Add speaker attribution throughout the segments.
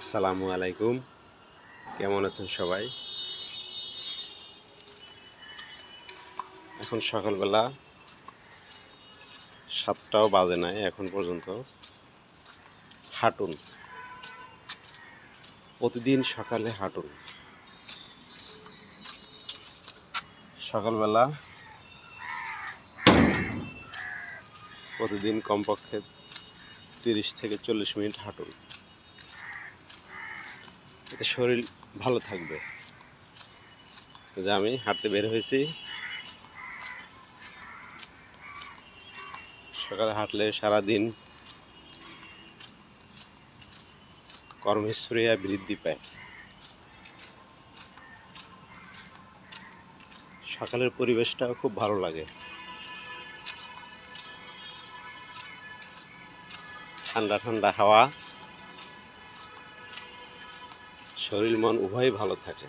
Speaker 1: আসসালামু আলাইকুম। কেমন আছেন সবাই? এখন সকালবেলা 7টাও বাজে নাই এখন পর্যন্ত। হাঁটুন, প্রতিদিন সকালে হাঁটুন। সকালবেলা প্রতিদিন কমপক্ষে 30 থেকে 40 মিনিট হাঁটুন। এতে শরীর ভালো থাকবে। যে আমি হাঁটতে বের হয়েছি, সকালে হাঁটলে সারাদিন কর্মস্থৈর্য বৃদ্ধি পায়। সকালের পরিবেশটাও খুব ভালো লাগে। ঠান্ডা ঠান্ডা হাওয়া, শরীর মন উভয়ই ভালো থাকে।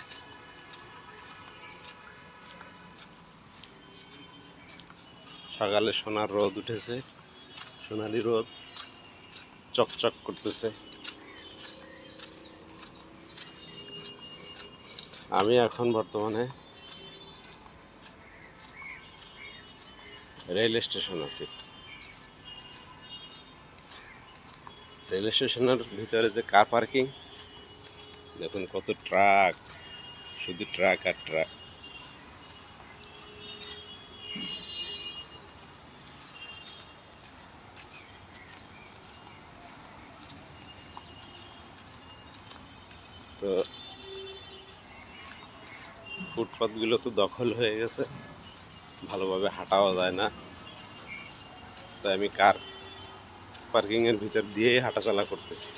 Speaker 1: সকালে সোনার রোদ উঠেছে, সোনালি রোদ চকচক করতেছে। আমি এখন বর্তমানে রেল স্টেশন আছি। রেল স্টেশনের ভিতরে যে কার পার্কিং, দেখুন কত ট্রাক, শুধু ট্রাক আর ট্রাক। তো ফুটপাথগুলো তো দখল হয়ে গেছে, ভালোভাবে হাঁটাও যায় না। তাই আমি কার পার্কিংয়ের ভিতর দিয়েই হাঁটাচলা করতেছি।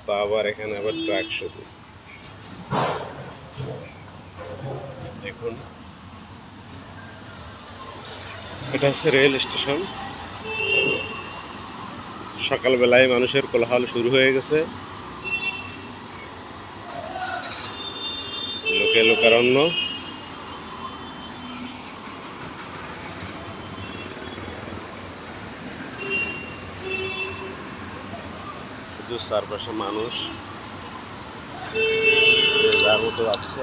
Speaker 1: তা আবার এখানে আবার ট্রাক শুধু। দেখুন, এটা হচ্ছে রেল স্টেশন। সকালবেলায় মানুষের কোলাহল শুরু হয়ে গেছে, লোকে লোকারণ্য। শুধু চারপাশে মানুষ যার মতো যাচ্ছে।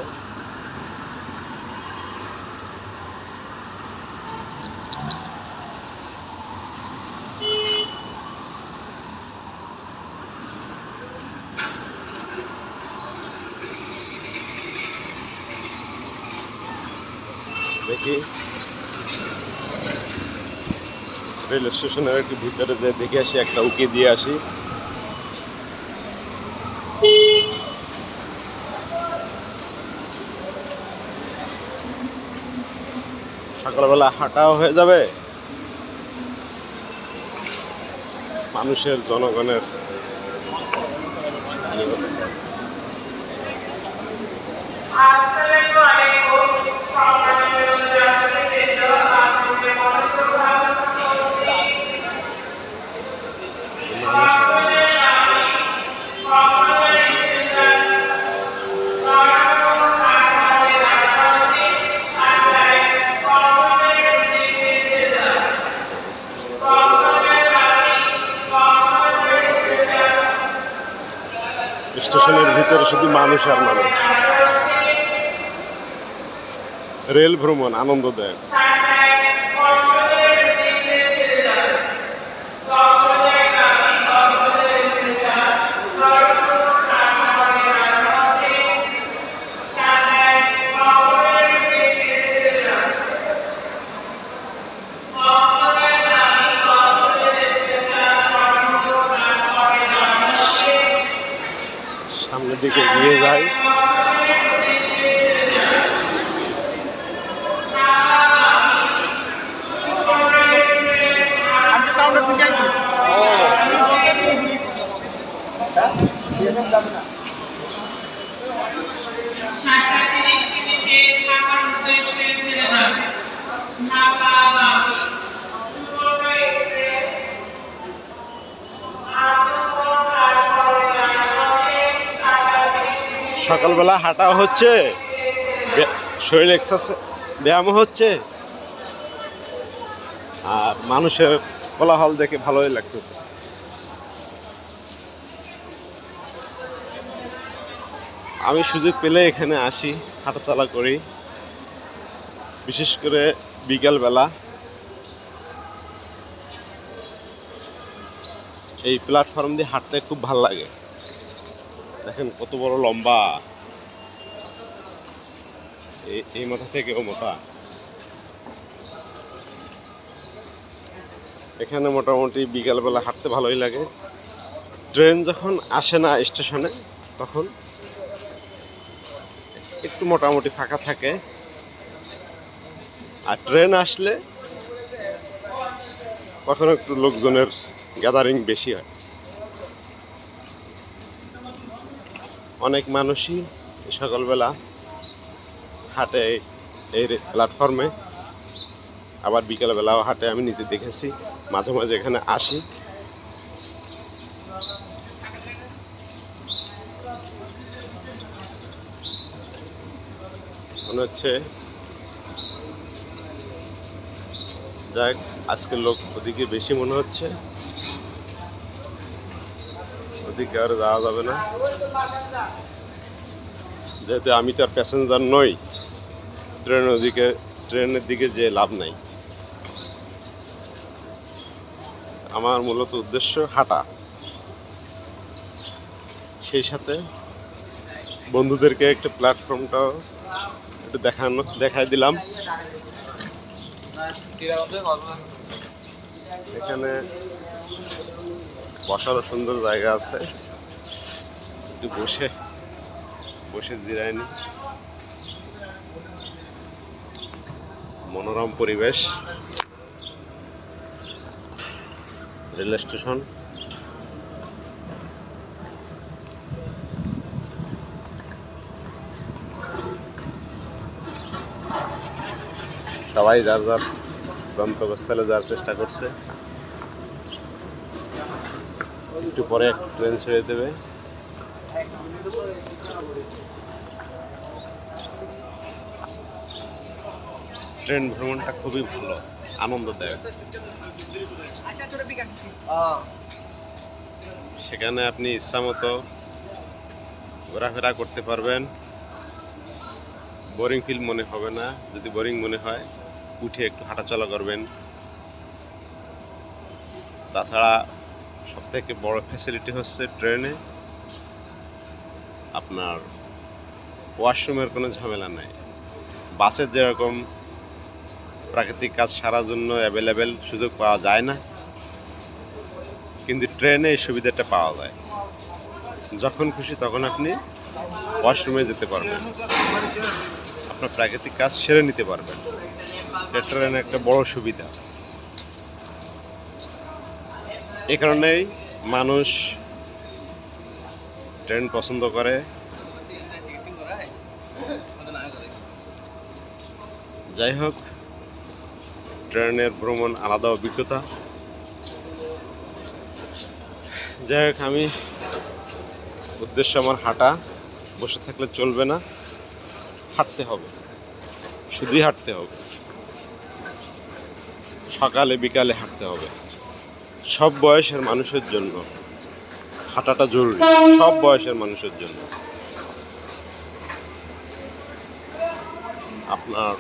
Speaker 1: দেখি রেল স্টেশনের একটু ভিতরে যে দেখে আসি, একটা উকি দিয়ে আসি। সকালবেলা হাঁটাও হয়ে যাবে, মানুষের জনগণের স্টেশনের ভিতরে শুধু মানুষ আর মানুষ। রেল ভ্রমণ আনন্দদায়ক। সামনের দিকে এগিয়ে যাই। সকালবেলা হাঁটা হচ্ছে, শরীর এক্সারসাইজ ব্যায়াম হচ্ছে, আর মানুষের কোলাহল দেখে ভালোই লাগতেছে। আমি সুযোগ পেলে এখানে আসি, হাঁটাচলা করি, বিশেষ করে বিকেলবেলা। এই প্ল্যাটফর্ম দিয়ে হাঁটতে খুব ভালো লাগে। দেখেন কত বড় লম্বা, এই মাথা থেকে ও মোটা। এখানে মোটামুটি বিকেলবেলা হাঁটতে ভালোই লাগে। ট্রেন যখন আসে না স্টেশনে তখন একটু মোটামুটি ফাঁকা থাকে, আর ট্রেন আসলে তখন একটু লোকজনের গ্যাদারিং বেশি হয়। অনেক মানুষই সকালবেলা হাঁটে এই প্ল্যাটফর্মে, আবার বিকেলবেলাও হাঁটে, আমি নিজে দেখেছি। মাঝে মাঝে এখানে আসি। মনে হচ্ছে যাক আজকের লোক ওদিকে বেশি মনে হচ্ছে, ওদিকে আর যাওয়া যাবে না, যেহেতু আমি তো আর প্যাসেঞ্জার নই। ট্রেনের দিকে যে লাভ নাই। আমার মূলত উদ্দেশ্য হাঁটা, সেই সাথে বন্ধুদেরকে একটা প্ল্যাটফর্মটাও একটু দেখাই দিলাম। এখানে বসারও সুন্দর জায়গা আছে, একটু বসে জিরায় নি। মনোরম পরিবেশ, রেল স্টেশন। সবাই যার যার গন্তব্যস্থলে যাওয়ার চেষ্টা করছে। একটু পরে ট্রেন ছেড়ে দেবে। ট্রেন ভ্রমণটা খুবই ভালো, আনন্দদায়ক। সেখানে আপনি ইচ্ছা মতো ঘোরাফেরা করতে পারবেন, বোরিং ফিল মনে হবে না। যদি বোরিং মনে হয় উঠে একটু হাঁটাচলা করবেন। তাছাড়া সবথেকে বড় ফ্যাসিলিটি হচ্ছে ট্রেনে আপনার ওয়াশরুমের কোনো ঝামেলা নাই। বাসের যেরকম প্রাকৃতিক কাজ সারার জন্য অ্যাভেলেবেল সুযোগ পাওয়া যায় না, কিন্তু ট্রেনে এই সুবিধাটা পাওয়া যায়। যখন খুশি তখন আপনি ওয়াশরুমে যেতে পারবেন, আপনার প্রাকৃতিক কাজ সেরে নিতে পারবেন। এটা ট্রেনে একটা বড় সুবিধা। এই কারণেই মানুষ ট্রেন পছন্দ করে। যাই হোক, ট্রেনের ভ্রমণ আলাদা অভিজ্ঞতা। যাই হোক, আমি উদ্দেশ্য আমার হাঁটা, বসে থাকলে চলবে না, হাঁটতে হবে, শুধুই হাঁটতে হবে। সকালে বিকালে হাঁটতে হবে। সব বয়সের মানুষের জন্য হাঁটাটা জরুরি, সব বয়সের মানুষের জন্য। আপনার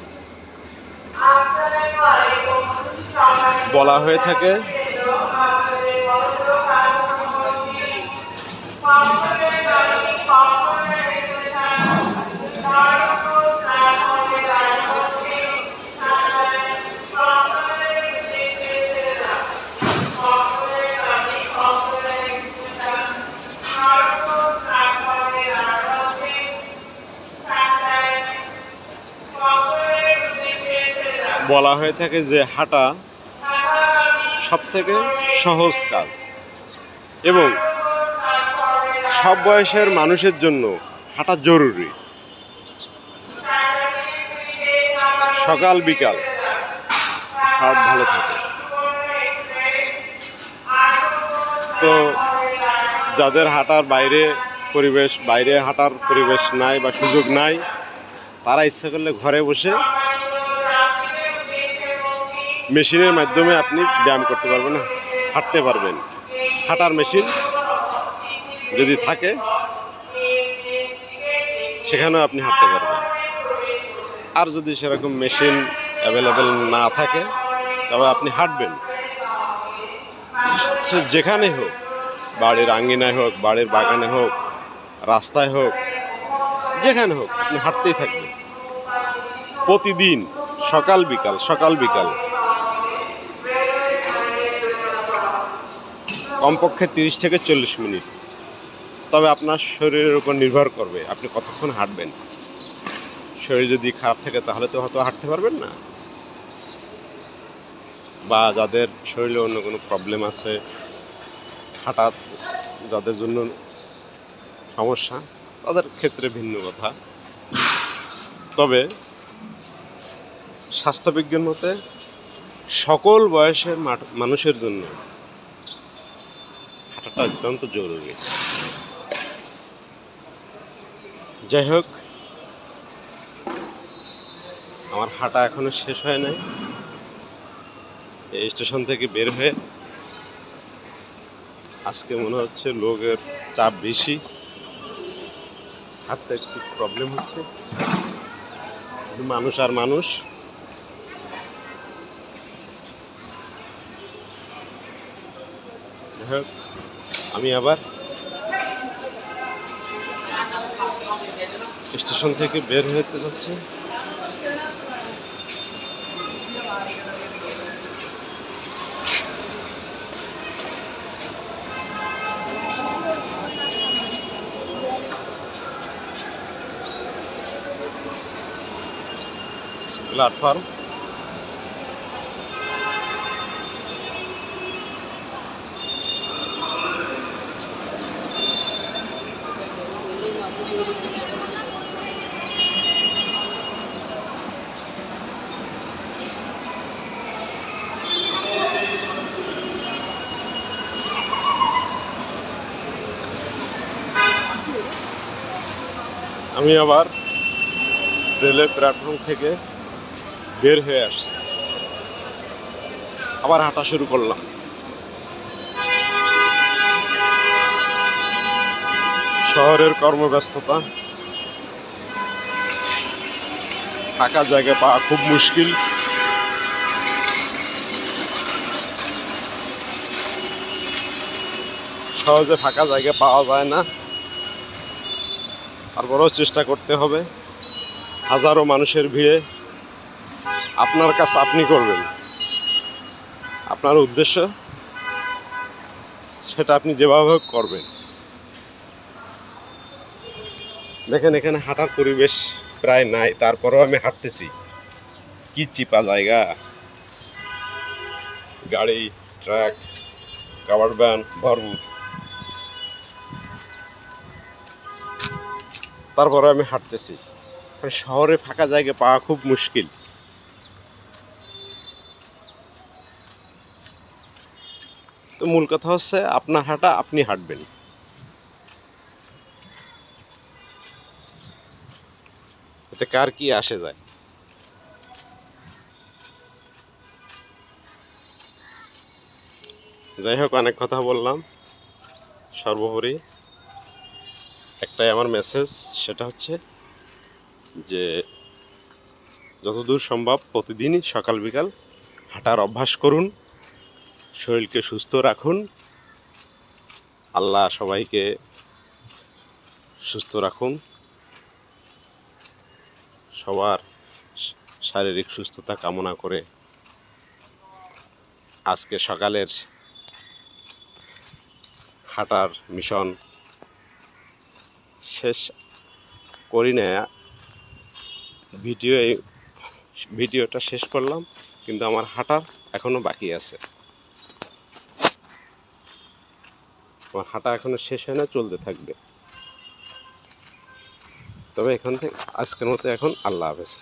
Speaker 1: বলা হয়ে থাকে যে হাঁটা সবথেকে সহজ কাজ এবং সব বয়সের মানুষের জন্য হাঁটা জরুরি। সকাল বিকাল হার্ট ভালো থাকে। তো যাদের হাঁটার বাইরে হাঁটার পরিবেশ নাই বা সুযোগ নাই, তারা ইচ্ছা করলে ঘরে বসে মেশিনের মাধ্যমে আপনি ব্যায়াম করতে পারবেন না, হাঁটতে পারবেন। হাঁটার মেশিন যদি থাকে সেখানেও আপনি হাঁটতে পারবেন। আর যদি সেরকম মেশিন অ্যাভেলেবেল না থাকে তবে আপনি হাঁটবেন, সে যেখানে হোক, বাড়ির আঙ্গিনায় হোক, বাড়ির বাগানে হোক, রাস্তায় হোক, যেখানে হোক আপনি হাঁটতেই থাকবেন প্রতিদিন, সকাল বিকাল সকাল বিকাল, কমপক্ষে 30 থেকে 40 মিনিট। তবে আপনার শরীরের উপর নির্ভর করবে আপনি কতক্ষণ হাঁটবেন। শরীর যদি খারাপ থাকে তাহলে তো হয়তো হাঁটতে পারবেন না, বা যাদের শরীরে অন্য কোনো প্রবলেম আছে, হাঁটা যাদের জন্য সমস্যা, তাদের ক্ষেত্রে ভিন্ন কথা। তবে স্বাস্থ্যবিজ্ঞান মতে সকল বয়সের মানুষের জন্য হাঁটাটা অত্যন্ত জরুরি। যাই হোক, আমার হাঁটা এখনো শেষ হয় নাই। এই স্টেশন থেকে বের হয়ে আজকে মনে হচ্ছে লোকের চাপ বেশি, হাঁটতে একটু প্রবলেম হচ্ছে, মানুষ আর মানুষ। যাই হোক, আমি আবার স্টেশন থেকে বের হতে যাচ্ছি। প্ল্যাটফর্ম, আমি আবার রেলের প্ল্যাটফর্ম থেকে বের হয়ে আসছি, আবার হাঁটা শুরু করলাম। শহরের কর্মব্যস্ততা, ফাঁকা জায়গা পাওয়া খুব মুশকিল। সহজে ফাঁকা জায়গা পাওয়া যায় না, তারপরেও চেষ্টা করতে হবে। হাজারো মানুষের ভিড়ে আপনার কাজ আপনি করবেন, আপনার উদ্দেশ্য সেটা আপনি যেভাবে করবেন। দেখেন এখানে হাঁটার পরিবেশ প্রায় নাই, তারপরেও আমি হাঁটতেছি। কি চিপা জায়গা, গাড়ি, ট্রাক, কাভার্ড ভ্যান ভরপুর, তারপরে আমি হাঁটতেছি। শহরে ফাঁকা জায়গা পাওয়া খুব মুশকিল। তো মূল কথা হচ্ছে আপনার হাঁটা আপনি হাঁটবেন। এতে কার কি আসে যায়। যাই হোক, অনেক কথা বললাম। সর্বোপরি একটাই আমার মেসেজ, সেটা হচ্ছে যে যতদূর সম্ভব প্রতিদিনই সকাল বিকাল হাঁটার অভ্যাস করুন, শরীরকে সুস্থ রাখুন। আল্লাহ সবাইকে সুস্থ রাখুন, সবার শারীরিক সুস্থতা কামনা করে আজকে সকালের হাঁটার মিশন শেষ করি না। ভিডিওটা শেষ করলাম, কিন্তু আমার হাঁটার এখনো বাকি আছে। আমার হাঁটা এখনো শেষ হয় না, চলতে থাকবে। তবে এখান থেকে আজকের মতো এখন আল্লাহ হাফেজ।